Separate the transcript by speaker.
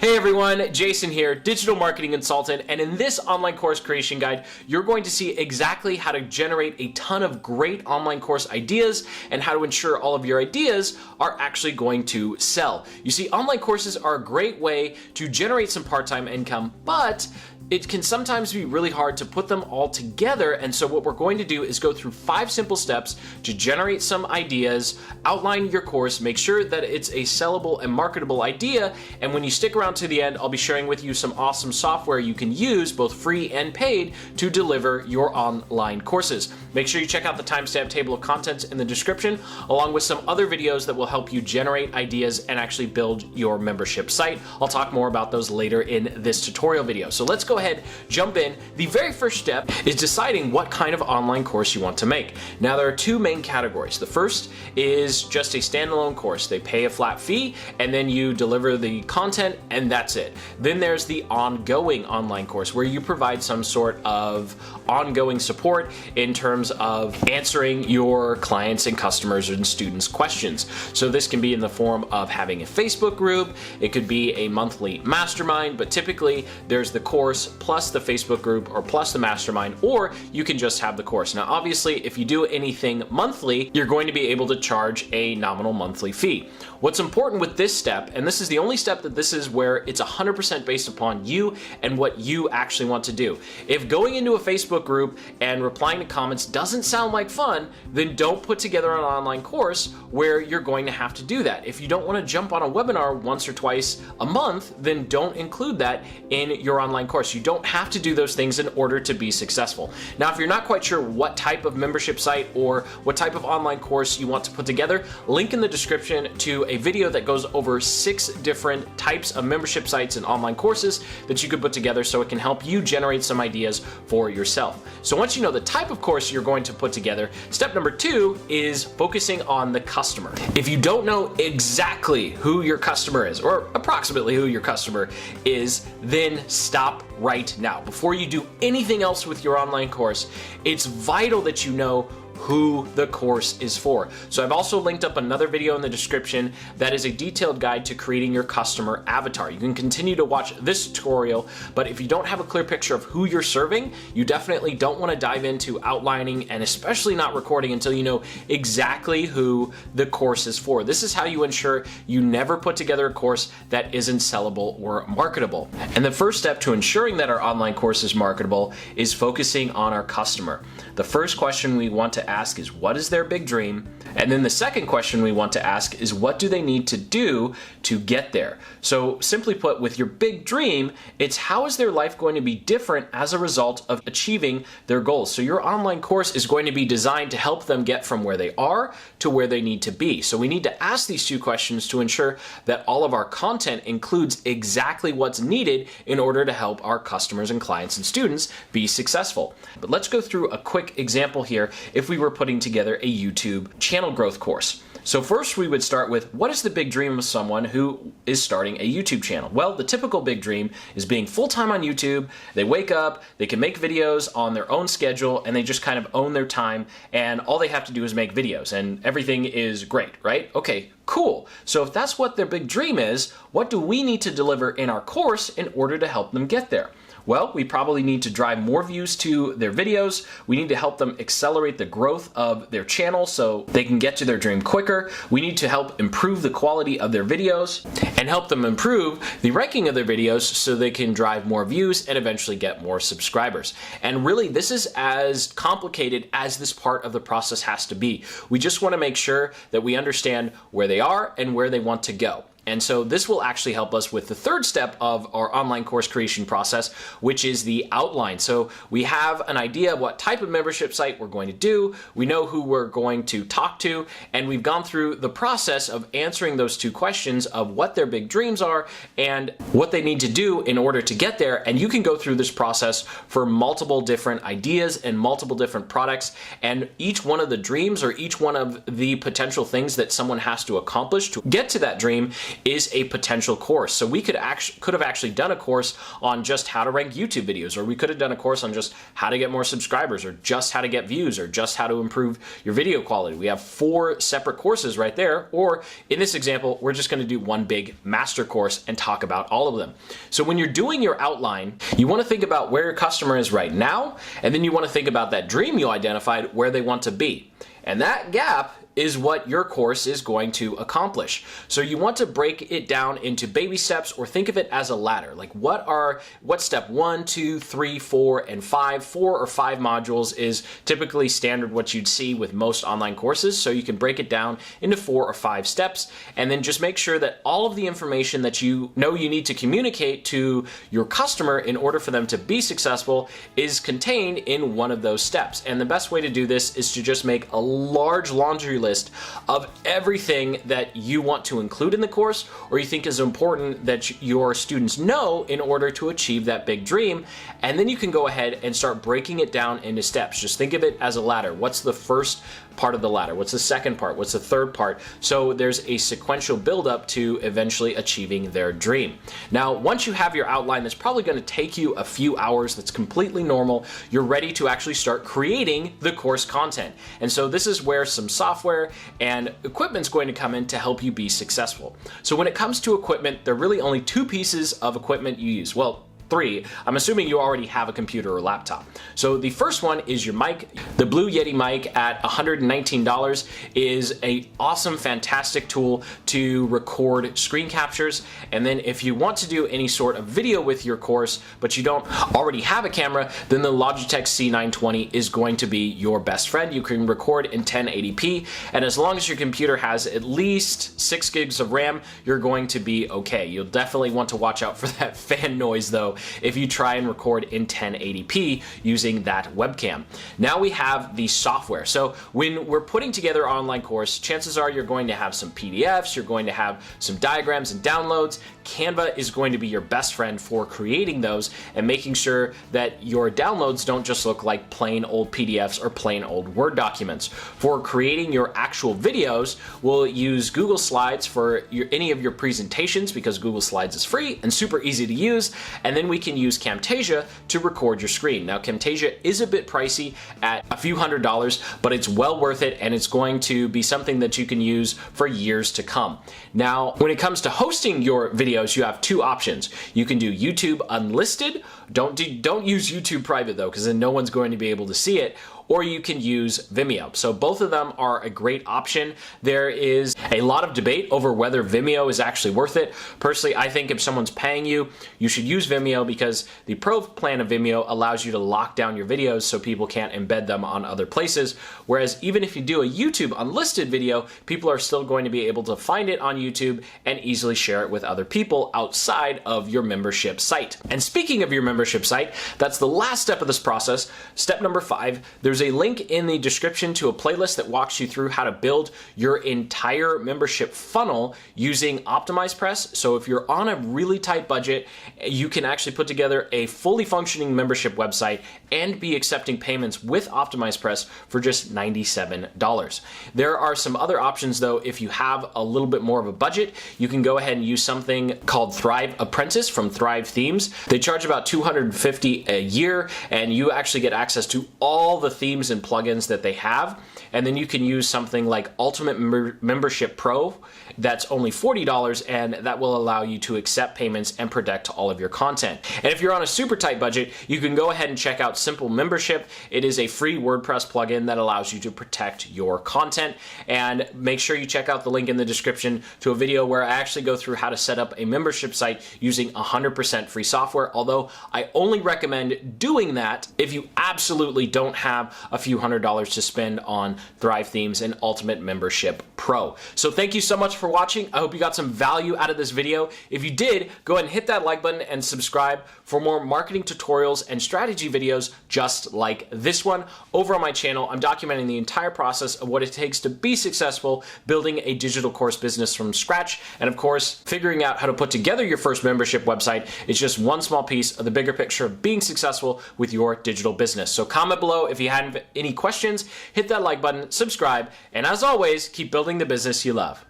Speaker 1: Hey everyone, Jason here, digital marketing consultant, and in this online course creation guide, you're going to see exactly how to generate a ton of great online course ideas and how to ensure all of your ideas are actually going to sell. You see, online courses are a great way to generate some part-time income, but it can sometimes be really hard to put them all together, and so what we're going to do is go through 5 simple steps to generate some ideas, outline your course, make sure that it's a sellable and marketable idea, and when you stick around to the end, I'll be sharing with you some awesome software you can use, both free and paid, to deliver your online courses. Make sure you check out the timestamp table of contents in the description, along with some other videos that will help you generate ideas and actually build your membership site. I'll talk more about those later in this tutorial video. So let's go ahead, jump in. The very first step is deciding what kind of online course you want to make. Now, there are 2 main categories. The first is just a standalone course. They pay a flat fee and then you deliver the content and that's it. Then there's the ongoing online course where you provide some sort of ongoing support in terms of answering your clients and customers and students' questions. So this can be in the form of having a Facebook group, it could be a monthly mastermind, but typically there's the course plus the Facebook group or plus the mastermind, or you can just have the course. Now, obviously, if you do anything monthly, you're going to be able to charge a nominal monthly fee. What's important with this step, and this is the only step that this is where it's 100% based upon you and what you actually want to do. If going into a Facebook group and replying to comments doesn't sound like fun, then don't put together an online course where you're going to have to do that. If you don't want to jump on a webinar once or twice a month, then don't include that in your online course. You don't have to do those things in order to be successful. Now, if you're not quite sure what type of membership site or what type of online course you want to put together, link in the description to a video that goes over 6 different types of membership sites and online courses that you could put together so it can help you generate some ideas for yourself. So once you know the type of course you're going to put together, step number 2 is focusing on the customer. If you don't know exactly who your customer is, or approximately who your customer is, then stop right now. Before you do anything else with your online course, it's vital that you know who the course is for. So I've also linked up another video in the description that is a detailed guide to creating your customer avatar. You can continue to watch this tutorial, but if you don't have a clear picture of who you're serving, you definitely don't want to dive into outlining and especially not recording until you know exactly who the course is for. This is how you ensure you never put together a course that isn't sellable or marketable. And the first step to ensuring that our online course is marketable is focusing on our customer. The first question we want to ask is, what is their big dream? And then the second question we want to ask is, what do they need to do to get there? So simply put, with your big dream, it's how is their life going to be different as a result of achieving their goals? So your online course is going to be designed to help them get from where they are to where they need to be. So we need to ask these 2 questions to ensure that all of our content includes exactly what's needed in order to help our customers and clients and students be successful. But let's go through a quick example here if we were putting together a YouTube channel growth course. So first we would start with, what is the big dream of someone who is starting a YouTube channel? Well, the typical big dream is being full-time on YouTube. They wake up, they can make videos on their own schedule, and they just kind of own their time, and all they have to do is make videos, and everything is great, right? Okay, cool. So if that's what their big dream is, what do we need to deliver in our course in order to help them get there? Well, we probably need to drive more views to their videos. We need to help them accelerate the growth of their channel so they can get to their dream quicker. We need to help improve the quality of their videos and help them improve the ranking of their videos so they can drive more views and eventually get more subscribers. And really, this is as complicated as this part of the process has to be. We just want to make sure that we understand where they are and where they want to go. And so this will actually help us with the third step of our online course creation process, which is the outline. So we have an idea of what type of membership site we're going to do, we know who we're going to talk to, and we've gone through the process of answering those 2 questions of what their big dreams are and what they need to do in order to get there. And you can go through this process for multiple different ideas and multiple different products, and each one of the dreams or each one of the potential things that someone has to accomplish to get to that dream is a potential course. So we could have actually done a course on just how to rank YouTube videos, or we could have done a course on just how to get more subscribers, or just how to get views, or just how to improve your video quality. We have 4 separate courses right there, or in this example, we're just going to do one big master course and talk about all of them. So when you're doing your outline, you want to think about where your customer is right now, and then you want to think about that dream you identified, where they want to be. And that gap is what your course is going to accomplish. So you want to break it down into baby steps, or think of it as a ladder. Like what's step 1, 2, 3, 4, and 5. 4 or 5 modules is typically standard what you'd see with most online courses. So you can break it down into 4 or 5 steps, and then just make sure that all of the information that you know you need to communicate to your customer in order for them to be successful is contained in one of those steps. And the best way to do this is to just make a large laundry list of everything that you want to include in the course, or you think is important that your students know in order to achieve that big dream. And then you can go ahead and start breaking it down into steps. Just think of it as a ladder. What's the first part of the ladder? What's the second part? What's the third part? So there's a sequential buildup to eventually achieving their dream. Now, once you have your outline, that's probably going to take you a few hours. That's completely normal. You're ready to actually start creating the course content. And so this is where some software and equipment's going to come in to help you be successful. So when it comes to equipment, there are really only 2 pieces of equipment you use. Well, 3. I'm assuming you already have a computer or laptop. So the first one is your mic. The Blue Yeti mic at $119 is an awesome, fantastic tool to record screen captures. And then if you want to do any sort of video with your course, but you don't already have a camera, then the Logitech C920 is going to be your best friend. You can record in 1080p, and as long as your computer has at least 6 gigs of RAM, you're going to be okay. You'll definitely want to watch out for that fan noise though if you try and record in 1080p using that webcam. Now we have the software. So when we're putting together an online course, chances are you're going to have some PDFs, you're going to have some diagrams and downloads. Canva is going to be your best friend for creating those and making sure that your downloads don't just look like plain old PDFs or plain old Word documents. For creating your actual videos, we'll use Google Slides for any of your presentations, because Google Slides is free and super easy to use. And then we can use Camtasia to record your screen. Now, Camtasia is a bit pricey at a few $100s, but it's well worth it, and it's going to be something that you can use for years to come. Now, when it comes to hosting your videos, you have 2 options. You can do YouTube unlisted. Don't use YouTube private though, because then no one's going to be able to see it. Or you can use Vimeo. So both of them are a great option. There is a lot of debate over whether Vimeo is actually worth it. Personally, I think if someone's paying you, you should use Vimeo, because the Pro plan of Vimeo allows you to lock down your videos so people can't embed them on other places. Whereas even if you do a YouTube unlisted video, people are still going to be able to find it on YouTube and easily share it with other people outside of your membership site. And speaking of your membership site, that's the last step of this process. Step number 5, there's a link in the description to a playlist that walks you through how to build your entire membership funnel using OptimizePress. So if you're on a really tight budget, you can actually put together a fully functioning membership website and be accepting payments with OptimizePress for just $97. There are some other options though. If you have a little bit more of a budget, you can go ahead and use something called Thrive Apprentice from Thrive Themes. They charge about $250 a year, and you actually get access to all the themes and plugins that they have. And then you can use something like Ultimate Membership Pro that's only $40, and that will allow you to accept payments and protect all of your content. And if you're on a super tight budget, you can go ahead and check out Simple Membership. It is a free WordPress plugin that allows you to protect your content. And make sure you check out the link in the description to a video where I actually go through how to set up a membership site using 100% free software, although I only recommend doing that if you absolutely don't have a few $100s to spend on Thrive Themes and Ultimate Membership Pro. So thank you so much for watching. I hope you got some value out of this video. If you did, go ahead and hit that like button and subscribe for more marketing tutorials and strategy videos just like this one. Over on my channel, I'm documenting the entire process of what it takes to be successful building a digital course business from scratch. And of course, figuring out how to put together your first membership website is just one small piece of the bigger picture of being successful with your digital business. So comment below if you had any questions, hit that like button, subscribe, and as always, keep building the business you love.